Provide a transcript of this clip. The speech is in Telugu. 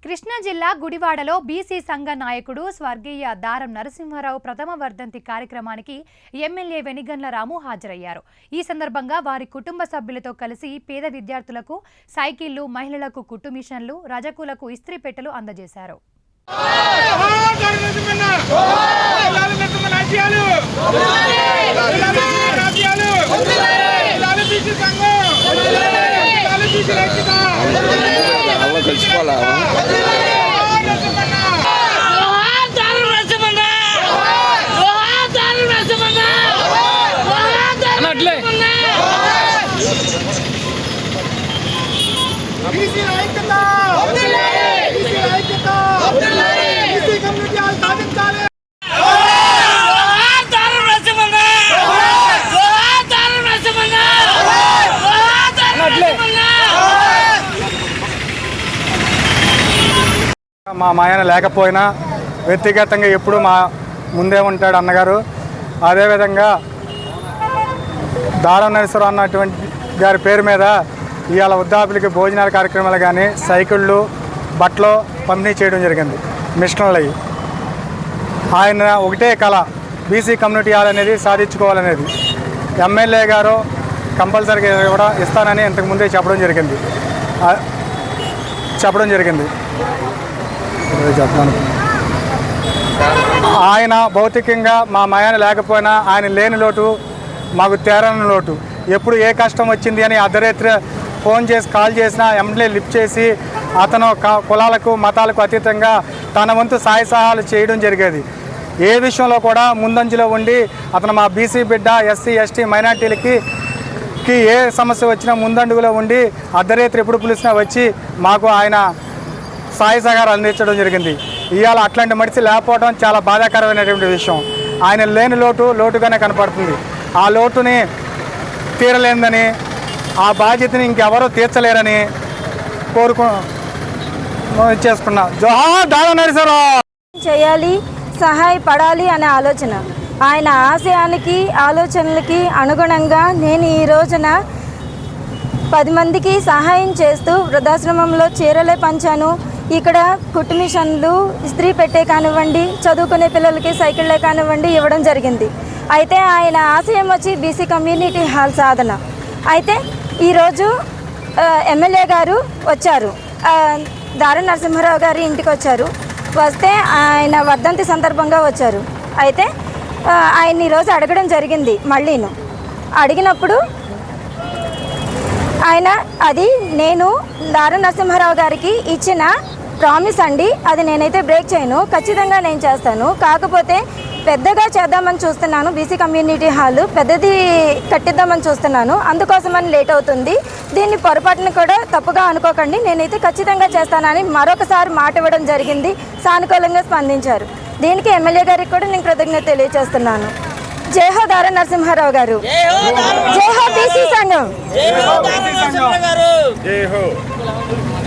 కృష్ణా జిల్లా గుడివాడలో బీసీ సంఘ నాయకుడు స్వర్గీయ దారం నరసింహారావు ప్రథమ వర్ధంతి కార్యక్రమానికి ఎమ్మెల్యే వెనిగండ్ల రాము హాజరయ్యారు. ఈ సందర్భంగా వారి కుటుంబ సభ్యులతో కలిసి పేద విద్యార్థులకు సైకిళ్లు, మహిళలకు కుట్టు మిషన్లు, రజకులకు ఇస్త్రీ పెట్టెలు అందజేశారు. మా మాయన లేకపోయినా వ్యక్తిగతంగా ఎప్పుడు మా ముందే ఉంటాడు అన్నగారు. అదేవిధంగా దారం నరసింహారావు అన్నటువంటి గారి పేరు మీద ఇవాళ వృద్ధాపులకి భోజనాల కార్యక్రమాలు కానీ, సైకిళ్ళు, బట్టలు పంపిణీ చేయడం జరిగింది. మిషన్లు అయ్యి ఆయన ఒకటే కళ, బీసీ కమ్యూనిటీ హాల్ అనేది సాధించుకోవాలనేది. ఎమ్మెల్యే గారు కంపల్సరీగా కూడా ఇస్తానని ఇంతకుముందే చెప్పడం జరిగింది. ఆయన భౌతికంగా మా మాయన లేకపోయినా ఆయన లేని లోటు మాకు తీరని లోటు. ఎప్పుడు ఏ కష్టం వచ్చింది అని అర్ధరాత్రి ఫోన్ చేసి కాల్ చేసినా ఎమ్మెల్యే లిఫ్ట్ చేసి అతను కులాలకు మతాలకు అతీతంగా తన వంతు సాయ సహాయాలు చేయడం జరిగేది. ఏ విషయంలో కూడా ముందంజలో ఉండి అతను మా బీసీ బిడ్డ, ఎస్సీ ఎస్టీ మైనార్టీలకి ఏ సమస్య వచ్చినా ముందండుగులో ఉండి అర్ధరాత్రి ఎప్పుడు పిలిచినా వచ్చి మాకు ఆయన సాయ సహకారం అందించడం జరిగింది. ఇవాళ అట్లాంటి మనిషి లేకపోవడం చాలా బాధాకరమైనటువంటి విషయం. ఆయన లేని లోటుగానే కనపడుతుంది. ఆ లోటుని తీరలేదని, ఆ బాధ్యతని ఇంకెవరూ తీర్చలేరని చేసుకున్నా. జోహార్ దారం నరసింహారావు. చేయాలి, సహాయపడాలి అనే ఆలోచన, ఆయన ఆశయానికి ఆలోచనలకి అనుగుణంగా నేను ఈ రోజున 10 మందికి సహాయం చేస్తూ వృద్ధాశ్రమంలో చీరలే పంచాను. ఇక్కడ కుట్టు మిషన్లు, ఇస్త్రీ పెట్టే కానివ్వండి, చదువుకునే పిల్లలకి సైకిళ్ళే కానివ్వండి ఇవ్వడం జరిగింది. అయితే ఆయన ఆశయం వచ్చి బీసీ కమ్యూనిటీ హాల్ సాధన. అయితే ఈరోజు ఎమ్మెల్యే గారు వచ్చారు, దారం నరసింహారావు గారి ఇంటికి వచ్చారు. వస్తే ఆయన వర్ధంతి సందర్భంగా వచ్చారు. అయితే ఆయన ఈరోజు అడగడం జరిగింది. మళ్ళీను అడిగినప్పుడు ఆయన అది నేను దారం నరసింహారావు గారికి ఇచ్చిన ప్రామిస్ అండి, అది నేనైతే బ్రేక్ చేయను, ఖచ్చితంగా నేను చేస్తాను. కాకపోతే పెద్దగా చేద్దామని చూస్తున్నాను, బీసీ కమ్యూనిటీ హాల్ పెద్దది కట్టిద్దామని చూస్తున్నాను, అందుకోసమని లేట్ అవుతుంది. దీన్ని పొరపాటును కూడా తప్పుగా అనుకోకండి, నేనైతే ఖచ్చితంగా చేస్తానని మరొకసారి మాట ఇవ్వడం జరిగింది. సానుకూలంగా స్పందించారు. దీనికి ఎమ్మెల్యే గారికి కూడా నేను కృతజ్ఞత తెలియజేస్తున్నాను. జై హో దారం నరసింహారావు గారు, జై హో బీసీ సంఘం.